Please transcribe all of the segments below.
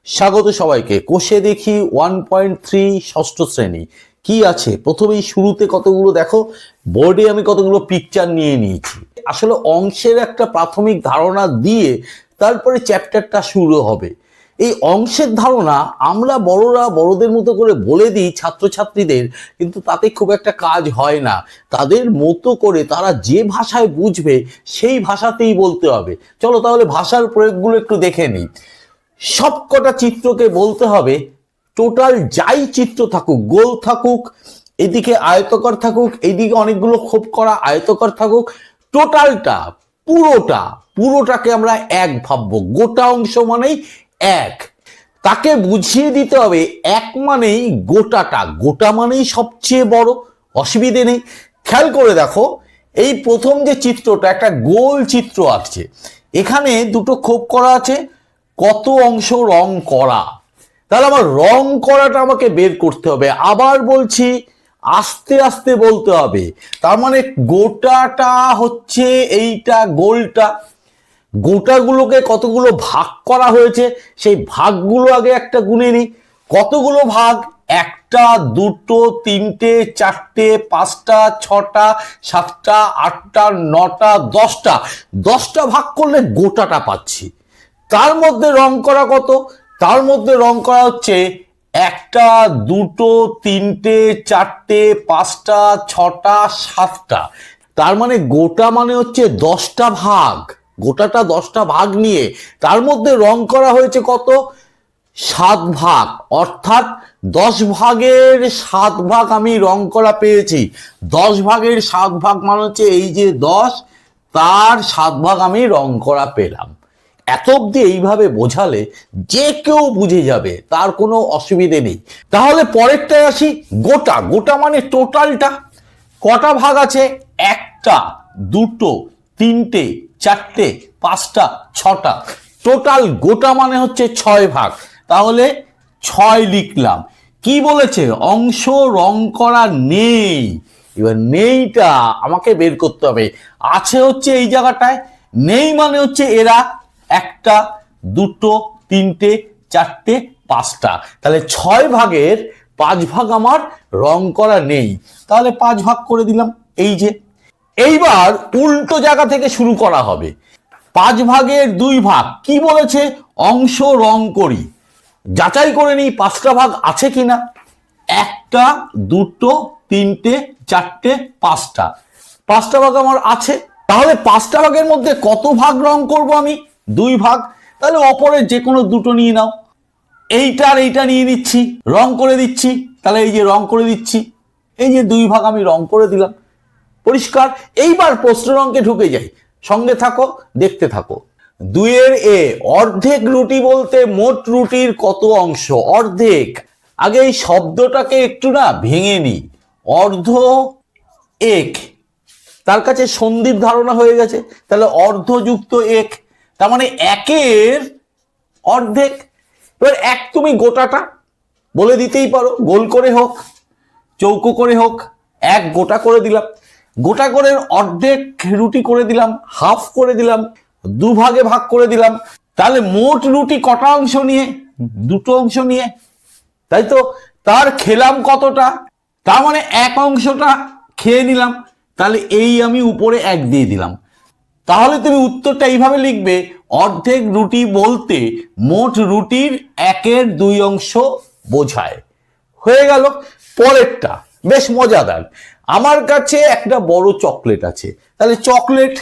স্বাগত সবাইকে। কোষে দেখি 1.3 ষষ্ঠ শ্রেণী কি আছে। প্রথমেই শুরুতে কতগুলো দেখো, বোর্ডে আমি কতগুলো পিকচার নিয়ে নিয়েছি। আসলে অংশের একটা প্রাথমিক ধারণা দিয়ে তারপরে চ্যাপ্টারটা শুরু হবে। এই অংশের ধারণা আমরা বড়রা বড়দের মতো করে বলে দিই ছাত্রছাত্রীদের, কিন্তু তাতে খুব একটা কাজ হয় না। তাদের মতো করে তারা যে ভাষায় বুঝবে সেই ভাষাতেই বলতে হবে। চলো তাহলে ভাষার প্রয়োগগুলো একটু দেখে নিই। সবকটা চিত্রকে বলতে হবে টোটাল যাই চিত্র থাকুক, গোল থাকুক, এদিকে আয়তকার থাকুক, এইদিকে অনেকগুলো খোপ করা আয়তকার থাকুক, টোটালটা পুরোটাকে আমরা এক ভাববো। গোটা অংশ মানেই এক। তাকে বুঝিয়ে দিতে হবে এক মানেই গোটাটা, গোটা মানেই সবচেয়ে বড়, অসুবিধে নেই। খেয়াল করে দেখো, এই প্রথম যে চিত্রটা একটা গোল চিত্র আছে, এখানে দুটো খোপ করা আছে, কত অংশ রং করা। তাহলে আমার রং করাটা আমাকে বের করতে হবে। আবার বলছি, আস্তে আস্তে বলতে হবে। তার মানে গোটাটা হচ্ছে এইটা গোলটা, গোটাগুলোকে কতগুলো ভাগ করা হয়েছে সেই ভাগগুলো আগে একটা গুনে নিই। কতগুলো ভাগ? একটা, দুটো, তিনটে, চারটে, পাঁচটা, ছটা, সাতটা, আটটা, নটা, 10টা। 10টা ভাগ করলে গোটাটা পাচ্ছি। তার মধ্যে রং করা কত? তার মধ্যে রং করা হচ্ছে একটা, দুটো, তিনটে, চারটে, পাঁচটা, ছটা, সাতটা। তার মানে গোটা মানে হচ্ছে 10টা ভাগ। গোটাটা 10টা ভাগ নিয়ে তার মধ্যে রং করা হয়েছে কত? 7 ভাগ। অর্থাৎ 10 ভাগের 7 ভাগ আমি রং করা পেয়েছি। 10 ভাগের 7 ভাগ মানে হচ্ছে এই যে 10, তার 7 ভাগ আমি রং করা পেলাম। এত অব্দি এইভাবে বোঝালে যে কেউ বুঝে যাবে, তার কোনো অসুবিধে নেই। তাহলে পরেরটায় আসি। গোটা, গোটা মানে টোটালটা। কটা ভাগ আছে? একটা, দুটো, তিনটে, চারটে, পাঁচটা, ছটা। টোটাল গোটা মানে হচ্ছে 6 ভাগ। তাহলে 6 লিখলাম। কি বলেছে? অংশ রং করা নেই। এবার নেইটা আমাকে বের করতে হবে। আছে হচ্ছে এই জায়গাটায়, নেই মানে হচ্ছে এরা একটা, দুটো, তিনটে, চারটে, পাঁচটা। তাহলে 6 ভাগের 5 ভাগ আমার রং করা নেই। তাহলে 5 ভাগ করে দিলাম। এই যে এইবার উল্টো জায়গা থেকে শুরু করা হবে। 5 ভাগের 2 ভাগ কি বলেছে? অংশ রং করি। যাচাই করে নিই 5টা ভাগ আছে কিনা। একটা, দুটো, তিনটে, চারটে, পাঁচটা। 5টা ভাগ আমার আছে। তাহলে 5টা ভাগের মধ্যে কত ভাগ রং করব আমি? 2 ভাগ। তাহলে অপরের যে কোনো দুটো নিয়ে নাও। এইটা আর এইটা নিয়ে নিচ্ছি, রং করে দিচ্ছি। তাহলে এই যে রং করে দিচ্ছি, এই যে 2 ভাগ আমি রং করে দিলাম। পরিষ্কার। এইবার প্রশ্নের অঙ্কে ঢুকে যাই, সঙ্গে থাকো, দেখতে থাকো। 2 এ অর্ধেক রুটি বলতে মোট রুটির কত অংশ? অর্ধেক। আগে এই শব্দটাকে একটু না ভেঙে নি। অর্ধ এক, তার কাছে সন্ধির ধারণা হয়ে গেছে। তাহলে অর্ধযুক্ত এক, তার মানে একের অর্ধেক। এবার এক তুমি গোটাটা বলে দিতেই পারো, গোল করে হোক, চৌকো করে হোক, এক গোটা করে দিলাম। গোটা করে অর্ধেক রুটি করে দিলাম, হাফ করে দিলাম, 2 ভাগে ভাগ করে দিলাম। তাহলে মোট রুটি কটা অংশ নিয়ে? 2টো অংশ নিয়ে, তাই তো? তার খেলাম কতটা? তার মানে 1 অংশটা খেয়ে নিলাম। তাহলে এই আমি উপরে 1 দিয়ে দিলাম। তাহলে তুমি উত্তরটা এইভাবে লিখবে, অর্ধেক রুটি বলতে মোট রুটির 1/2 অংশ বোঝায়। হয়ে গেল। পরেরটা বেশ মজাদার। আমার কাছে একটা বড় চকলেট আছে। তাহলে চকলেট,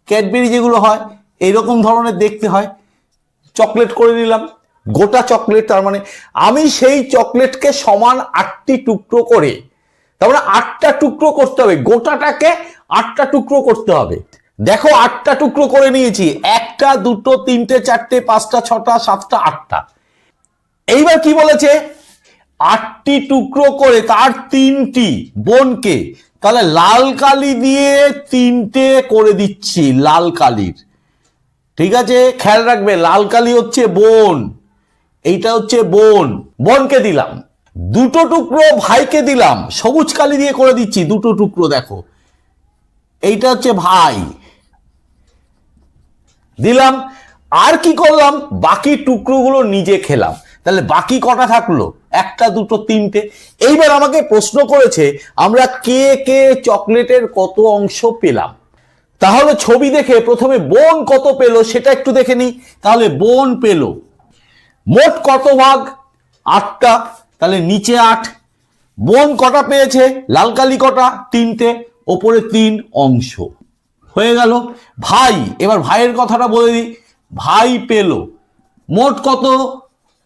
ক্যাডবেরি যেগুলো হয় এইরকম ধরনের দেখতে হয়, চকলেট করে নিলাম। গোটা চকলেট, তার মানে আমি সেই চকলেটকে সমান 8টি টুকরো করে, তার মানে 8টা টুকরো করতে হবে। গোটাটাকে 8টা টুকরো করতে হবে। দেখো 8টা টুকরো করে নিয়েছি। একটা, দুটো, তিনটে, চারটে, পাঁচটা, ছটা, সাতটা, 8টা। এইবার কি বলেছে? 8টি টুকরো করে তার 3টি বোনকে। তাহলে লাল কালি দিয়ে 3টে করে দিচ্ছি, লাল কালির। ঠিক আছে, খেয়াল রাখবে, লাল কালি হচ্ছে বোন, এইটা হচ্ছে বোন, বোনকে দিলাম। 2টো টুকরো ভাইকে দিলাম, সবুজ কালি দিয়ে করে দিচ্ছি 2টো টুকরো। দেখো এইটা হচ্ছে ভাই, দিলাম। আর কি করলাম? বাকি টুকরোগুলো নিজে খেলাম। তাহলে বাকি কটা থাকলো? একটা, দুটো, তিনটে। এইবার আমাকে প্রশ্ন করেছে আমরা কে কে চকলেটের কত অংশ পেলাম। তাহলে ছবি দেখে প্রথমে বোন কত পেল সেটা একটু দেখে নিই। তাহলে বোন পেল মোট কত ভাগ? 8টা, তাহলে নিচে 8। বোন কটা পেয়েছে? লাল কালি কটা? 3টে, ওপরে 3 অংশ হয়ে গেল। ভাই, এবার ভাইয়ের কথাটা বলে দিই। ভাই পেল মোট কত?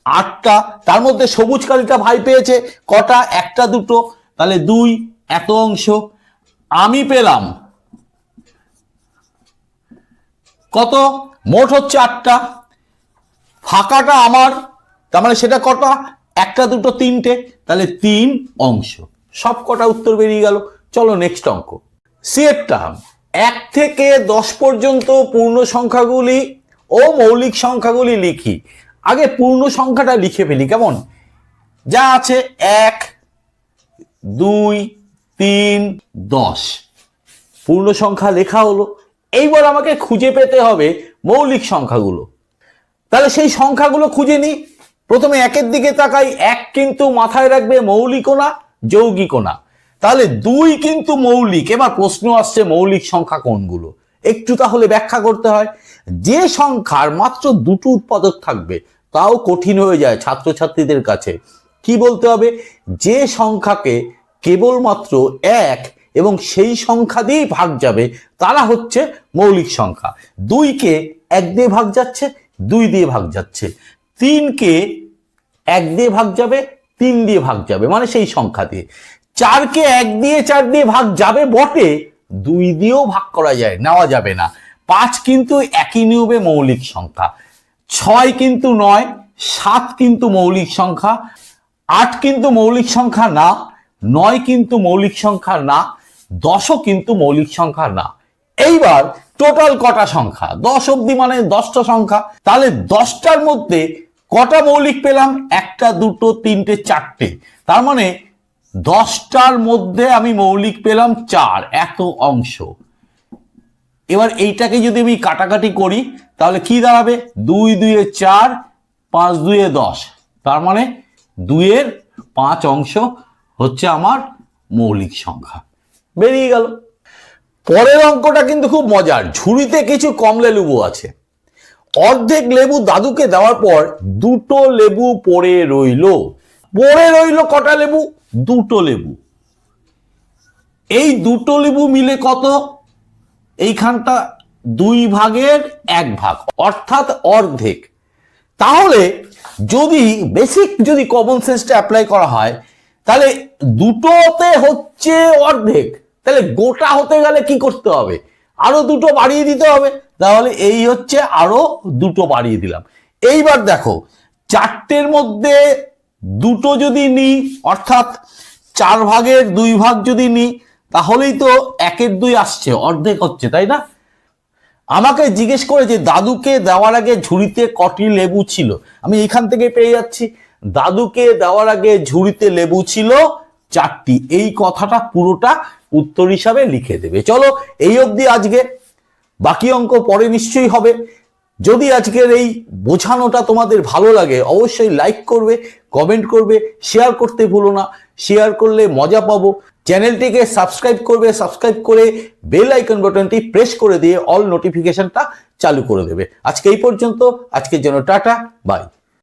8টা, তার মধ্যে সবুজ কালিটা ভাই পেয়েছে কটা? 1টা, 2টো, তাহলে 2, এত অংশ। আমি পেলাম কত? মোট হচ্ছে 8টা, ফাঁকাটা আমার, তার মানে সেটা কটা? 1টা, 2টো, 3টে, তাহলে 3 অংশ। সব কটা উত্তর বেরিয়ে গেল। চলো নেক্সট অঙ্ক। সি এরটা 1 থেকে 10 পর্যন্ত পূর্ণ সংখ্যাগুলি ও মৌলিক সংখ্যাগুলি লিখি। আগে পূর্ণ সংখ্যাটা লিখে ফেলি, কেমন? যা আছে 1, 2, 3, 10 পূর্ণ সংখ্যা লেখা হলো। এইবার আমাকে খুঁজে পেতে হবে মৌলিক সংখ্যাগুলো। তাহলে সেই সংখ্যাগুলো খুঁজে নিই। প্রথমে 1-এর দিকে তাকাই। 1 কিন্তু মাথায় রাখবে মৌলিকও না যৌগিকও না, তাহলে 2 কিন্তু মৌলিক। এবার প্রশ্ন আসছে মৌলিক সংখ্যা কোনগুলো, একটু তাহলে ব্যাখ্যা করতে হয়। যে সংখ্যার মাত্র 2টো উৎপাদক থাকবে তাও কঠিন হয়ে যায় ছাত্রছাত্রীদের কাছে। কি বলতে হবে? যে সংখ্যাকে কেবলমাত্র 1 এবং সেই সংখ্যা দিয়েই ভাগ যাবে তারা হচ্ছে মৌলিক সংখ্যা। 2কে 1 দিয়ে ভাগ যাচ্ছে, 2 দিয়ে ভাগ যাচ্ছে। 3কে 1 দিয়ে ভাগ যাবে, 3 দিয়ে ভাগ যাবে, মানে সেই সংখ্যা দিয়ে। 4কে 1 দিয়ে 4 দিয়ে ভাগ যাবে বটে, 2 দিয়েও ভাগ করা যায়, নেওয়া যাবে না। 5 কিন্তু একই নিয়মে মৌলিক সংখ্যা। 6 কিন্তু নয়, 7 কিন্তু মৌলিক সংখ্যা। 8 কিন্তু মৌলিক সংখ্যা না, 9 কিন্তু মৌলিক সংখ্যা না, 10ও কিন্তু মৌলিক সংখ্যা না। এইবার টোটাল কটা সংখ্যা? 10 অব্দি মানে 10টা সংখ্যা। তাহলে 10টার মধ্যে কটা মৌলিক পেলাম? 1টা, 2টো, 3টে, 4টে। তার মানে 10টার মধ্যে আমি মৌলিক পেলাম 4, এত অংশ। এবার এইটাকে যদি আমি কাটাকাটি করি তাহলে কি দাঁড়াবে? 2 2 4, 5 2 10, তার মানে 2-এর 5 অংশ হচ্ছে আমার মৌলিক সংখ্যা। বেরিয়ে গেল। পরের অঙ্কটা কিন্তু খুব মজার। ঝুড়িতে কিছু কমলা লেবু আছে। অর্ধেক লেবু দাদুকে দেওয়ার পর 2টো লেবু পড়ে রইল। পড়ে রইল কটা লেবু? 2টো লেবু। এই 2টো লেবু মিলে কত? এইখানটা 2 ভাগের 1 ভাগ, অর্থাৎ অর্ধেক। তাহলে যদি বেসিক যদি কমন সেন্সটা অ্যাপ্লাই করা হয় তাহলে 2টোতে হচ্ছে অর্ধেক, তাহলে গোটা হতে গেলে কি করতে হবে? আরো 2টো বাড়িয়ে দিতে হবে। তাহলে এই হচ্ছে আরো 2টো বাড়িয়ে দিলাম। এইবার দেখো 4টের মধ্যে 2টো যদি নিই, অর্থাৎ 4 ভাগের 2 ভাগ যদি নিই, তাহলেই তো 1-এর 2 আসছে, অর্ধেক হচ্ছে, তাই না? আমাকে জিজ্ঞেস করে যে দাদুকে দেওয়ার আগে ঝুড়িতে কটি লেবু ছিল, আমি এখান থেকে পেয়ে যাচ্ছি দাদুকে দেওয়ার আগে ঝুড়িতে লেবু ছিল 4টি। এই কথাটা পুরোটা উত্তর হিসাবে লিখে দেবে। চলো এই অবধি আজকে, বাকি অঙ্ক পরে নিশ্চয়ই হবে। যদি আজকের এই বোঝানোটা তোমাদের ভালো লাগে অবশ্যই লাইক করবে, কমেন্ট করবে, শেয়ার করতে ভুলো না। শেয়ার করলে মজা পাবো। চ্যানেলটিকে সাবস্ক্রাইব করবে, সাবস্ক্রাইব করে বেল আইকন বাটনটি প্রেস করে দিয়ে অল নোটিফিকেশনটা চালু করে দেবে। আজকে এই পর্যন্ত, আজকের জন্য টাটা, বাই।